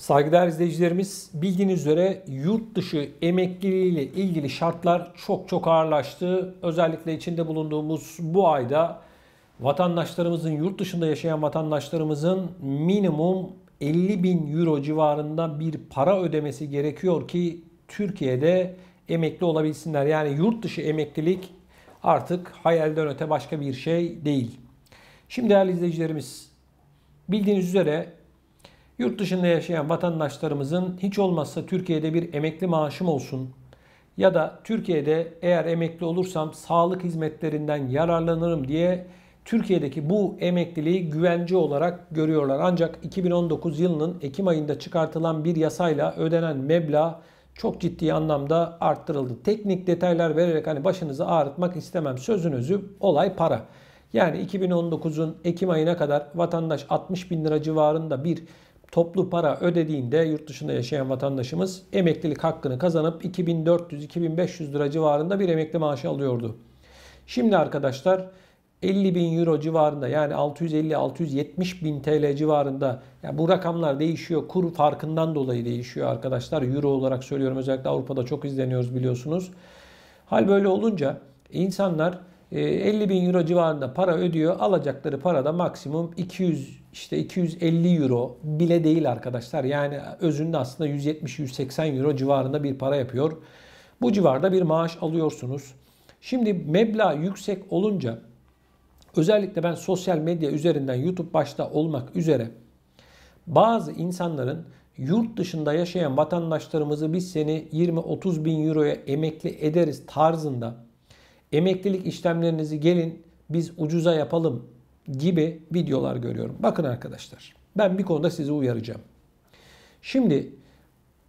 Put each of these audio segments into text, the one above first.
Saygıdeğer izleyicilerimiz, bildiğiniz üzere yurt dışı emekliliği ile ilgili şartlar çok ağırlaştı. Özellikle içinde bulunduğumuz bu ayda vatandaşlarımızın, yurt dışında yaşayan vatandaşlarımızın minimum 50 bin euro civarında bir para ödemesi gerekiyor ki Türkiye'de emekli olabilsinler. Yani yurt dışı emeklilik artık hayalden öte başka bir şey değil. Şimdi değerli izleyicilerimiz, bildiğiniz üzere yurt dışında yaşayan vatandaşlarımızın hiç olmazsa Türkiye'de bir emekli maaşım olsun ya da Türkiye'de eğer emekli olursam sağlık hizmetlerinden yararlanırım diye Türkiye'deki bu emekliliği güvence olarak görüyorlar. Ancak 2019 yılının Ekim ayında çıkartılan bir yasayla ödenen meblağ çok ciddi anlamda arttırıldı. Teknik detaylar vererek hani başınızı ağrıtmak istemem. Sözün özü olay para. Yani 2019'un Ekim ayına kadar vatandaş 60 bin lira civarında bir toplu para ödediğinde yurt dışında yaşayan vatandaşımız emeklilik hakkını kazanıp 2400-2500 lira civarında bir emekli maaşı alıyordu. Şimdi arkadaşlar 50 bin euro civarında, yani 650-670 bin TL civarında, yani bu rakamlar değişiyor. Kur farkından dolayı değişiyor arkadaşlar. Euro olarak söylüyorum, özellikle Avrupa'da çok izleniyoruz biliyorsunuz. Hal böyle olunca insanlar 50 bin euro civarında para ödüyor. Alacakları para da maksimum 250 euro bile değil arkadaşlar. Yani özünde aslında 170-180 euro civarında bir para yapıyor. Bu civarda bir maaş alıyorsunuz. Şimdi meblağ yüksek olunca özellikle ben sosyal medya üzerinden, YouTube başta olmak üzere, bazı insanların yurt dışında yaşayan vatandaşlarımızı biz seni 20-30 bin euroya emekli ederiz tarzında, emeklilik işlemlerinizi gelin biz ucuza yapalım gibi videolar görüyorum. Bakın arkadaşlar, ben bir konuda sizi uyaracağım. Şimdi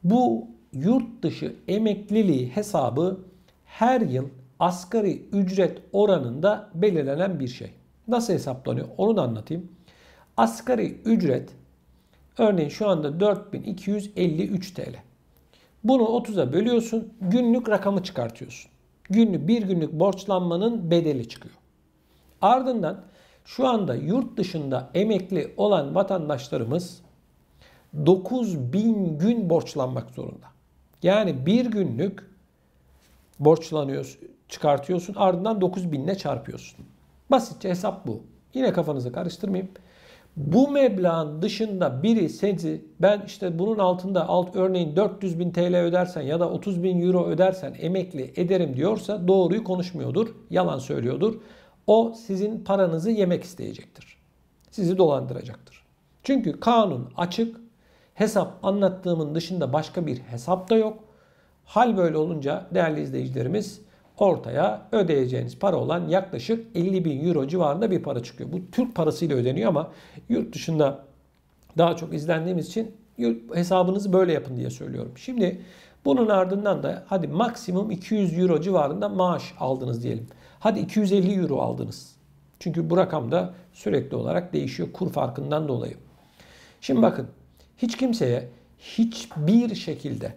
bu yurt dışı emekliliği hesabı her yıl asgari ücret oranında belirlenen bir şey. Nasıl hesaplanıyor onu da anlatayım. Asgari ücret örneğin şu anda 4253 TL. Bunu 30'a bölüyorsun, günlük rakamı çıkartıyorsun. Bir günlük borçlanmanın bedeli çıkıyor. Ardından şu anda yurt dışında emekli olan vatandaşlarımız 9000 gün borçlanmak zorunda. Yani bir günlük borçlanıyorsun, çıkartıyorsun, ardından 9000 ile çarpıyorsun. Basitçe hesap bu. Yine kafanızı karıştırmayayım. Bu meblağın dışında biri sizi, ben işte bunun altında örneğin 400 bin TL ödersen ya da 30 bin euro ödersen emekli ederim diyorsa doğruyu konuşmuyordur, yalan söylüyordur. O sizin paranızı yemek isteyecektir. Sizi dolandıracaktır. Çünkü kanun açık, hesap anlattığımın dışında başka bir hesap da yok. Hal böyle olunca değerli izleyicilerimiz, ortaya ödeyeceğiniz para olan yaklaşık 50 bin euro civarında bir para çıkıyor. Bu Türk parasıyla ödeniyor ama yurt dışında daha çok izlendiğimiz için hesabınızı böyle yapın diye söylüyorum. Şimdi bunun ardından da hadi maksimum 200 euro civarında maaş aldınız diyelim. Hadi 250 euro aldınız. Çünkü bu rakam da sürekli olarak değişiyor kur farkından dolayı. Şimdi bakın, hiç kimseye hiçbir şekilde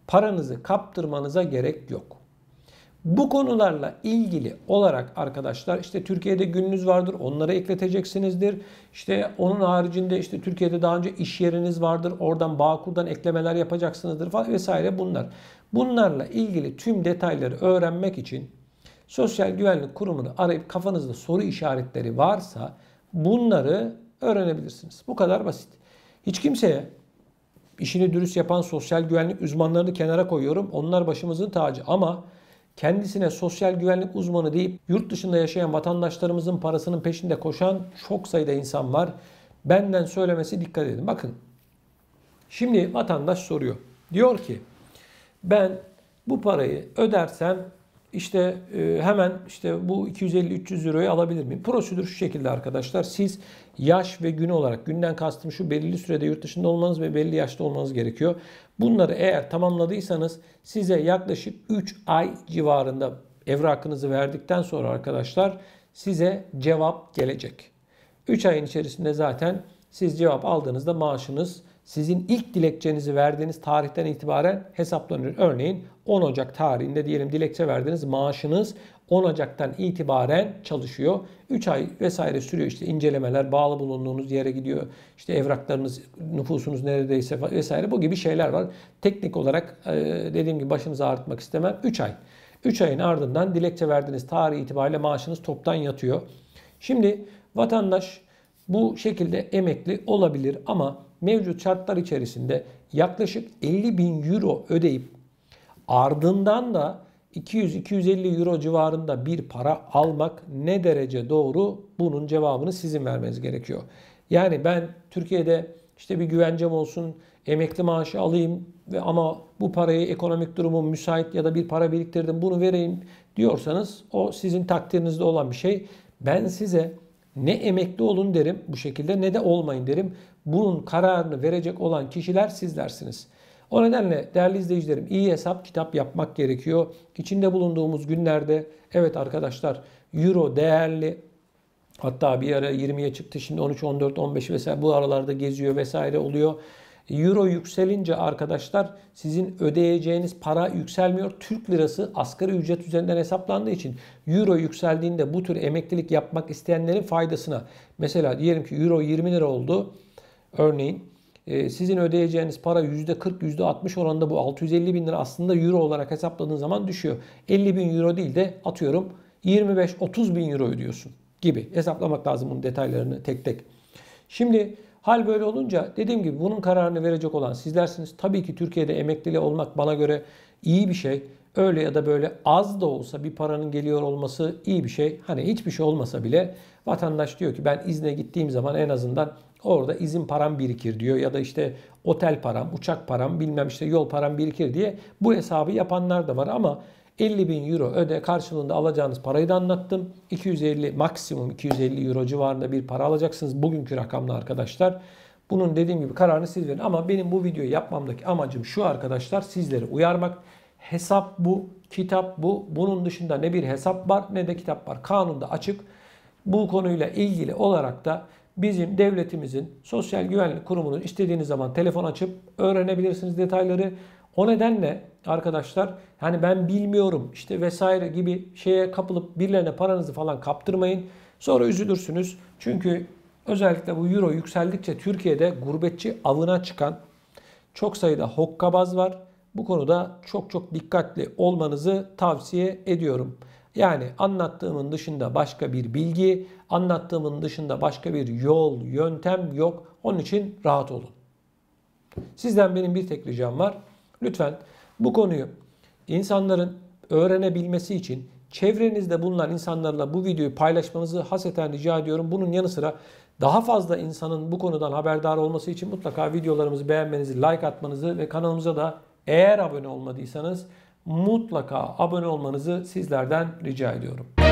paranızı kaptırmanıza gerek yok. Bu konularla ilgili olarak arkadaşlar, işte Türkiye'de gününüz vardır, onları ekleteceksinizdir. İşte onun haricinde işte Türkiye'de daha önce iş yeriniz vardır, oradan Bağkur'dan eklemeler yapacaksınızdır falan vesaire bunlar. Bunlarla ilgili tüm detayları öğrenmek için Sosyal Güvenlik Kurumu'nu arayıp kafanızda soru işaretleri varsa bunları öğrenebilirsiniz. Bu kadar basit. Hiç kimseye, işini dürüst yapan sosyal güvenlik uzmanlarını kenara koyuyorum. Onlar başımızın tacı ama kendisine sosyal güvenlik uzmanı deyip yurt dışında yaşayan vatandaşlarımızın parasının peşinde koşan çok sayıda insan var. Benden söylemesi, dikkat edin. Bakın, şimdi vatandaş soruyor. Diyor ki ben bu parayı ödersem işte hemen işte bu 250-300 euroyu alabilir miyim? Prosedür şu şekilde arkadaşlar. Siz yaş ve gün olarak, günden kastım şu, belirli sürede yurt dışında olmanız ve belli yaşta olmanız gerekiyor. Bunları eğer tamamladıysanız size yaklaşık 3 ay civarında evrakınızı verdikten sonra arkadaşlar size cevap gelecek. 3 ayın içerisinde zaten siz cevap aldığınızda maaşınız sizin ilk dilekçenizi verdiğiniz tarihten itibaren hesaplanır. Örneğin 10 Ocak tarihinde diyelim dilekçe verdiniz, maaşınız 10 Ocak'tan itibaren çalışıyor. 3 ay vesaire sürüyor, işte incelemeler, bağlı bulunduğunuz yere gidiyor. İşte evraklarınız, nüfusunuz neredeyse vesaire, bu gibi şeyler var. Teknik olarak dediğim gibi başınızı ağrıtmak istemem. 3 ay. 3 ayın ardından dilekçe verdiğiniz tarih itibariyle maaşınız toptan yatıyor. Şimdi vatandaş bu şekilde emekli olabilir ama mevcut şartlar içerisinde yaklaşık 50 bin euro ödeyip ardından da 200-250 euro civarında bir para almak ne derece doğru? Bunun cevabını sizin vermeniz gerekiyor. Yani ben Türkiye'de işte bir güvencem olsun, emekli maaşı alayım ve ama bu parayı ekonomik durumum müsait ya da bir para biriktirdim bunu vereyim diyorsanız o sizin takdirinizde olan bir şey. Ben size ne emekli olun derim bu şekilde ne de olmayın derim. Bunun kararını verecek olan kişiler sizlersiniz. O nedenle değerli izleyicilerim, iyi hesap kitap yapmak gerekiyor. İçinde bulunduğumuz günlerde evet arkadaşlar, euro değerli. Hatta bir ara 20'ye çıktı, şimdi 13, 14, 15 vesaire bu aralarda geziyor vesaire oluyor. Euro yükselince arkadaşlar sizin ödeyeceğiniz para yükselmiyor. Türk lirası asgari ücret üzerinden hesaplandığı için euro yükseldiğinde bu tür emeklilik yapmak isteyenlerin faydasına. Mesela diyelim ki euro 20 lira oldu örneğin. Sizin ödeyeceğiniz para %40, %60 oranında, bu 650 bin lira aslında euro olarak hesapladığın zaman düşüyor. 50 bin euro değil de atıyorum 25-30 bin euro ödüyorsun gibi hesaplamak lazım bunun detaylarını tek tek. Şimdi hal böyle olunca dediğim gibi bunun kararını verecek olan sizlersiniz. Tabii ki Türkiye'de emekliliği olmak bana göre iyi bir şey. Öyle ya da böyle az da olsa bir paranın geliyor olması iyi bir şey. Hani hiçbir şey olmasa bile vatandaş diyor ki ben izne gittiğim zaman en azından orada izin param birikir diyor. Ya da işte otel param, uçak param, bilmem işte yol param birikir diye bu hesabı yapanlar da var. Ama 50 bin euro öde, karşılığında alacağınız parayı da anlattım. 250, maksimum 250 euro civarında bir para alacaksınız bugünkü rakamla arkadaşlar. Bunun dediğim gibi kararını siz verin. Ama benim bu videoyu yapmamdaki amacım şu arkadaşlar, sizleri uyarmak. Hesap bu, kitap bu. Bunun dışında ne bir hesap var ne de kitap var. Kanunda açık. Bu konuyla ilgili olarak da bizim devletimizin Sosyal Güvenlik Kurumu'nun istediğiniz zaman telefon açıp öğrenebilirsiniz detayları. O nedenle arkadaşlar hani ben bilmiyorum işte vesaire gibi şeye kapılıp birilerine paranızı falan kaptırmayın. Sonra üzülürsünüz. Çünkü özellikle bu euro yükseldikçe Türkiye'de gurbetçi avına çıkan çok sayıda hokkabaz var. Bu konuda çok çok dikkatli olmanızı tavsiye ediyorum. Yani anlattığımın dışında başka bir bilgi, anlattığımın dışında başka bir yol, yöntem yok. Onun için rahat olun. Sizden benim bir tek ricam var. Lütfen bu konuyu insanların öğrenebilmesi için çevrenizde bulunan insanlarla bu videoyu paylaşmanızı hasreten rica ediyorum. Bunun yanı sıra daha fazla insanın bu konudan haberdar olması için mutlaka videolarımızı beğenmenizi, like atmanızı ve kanalımıza da eğer abone olmadıysanız mutlaka abone olmanızı sizlerden rica ediyorum.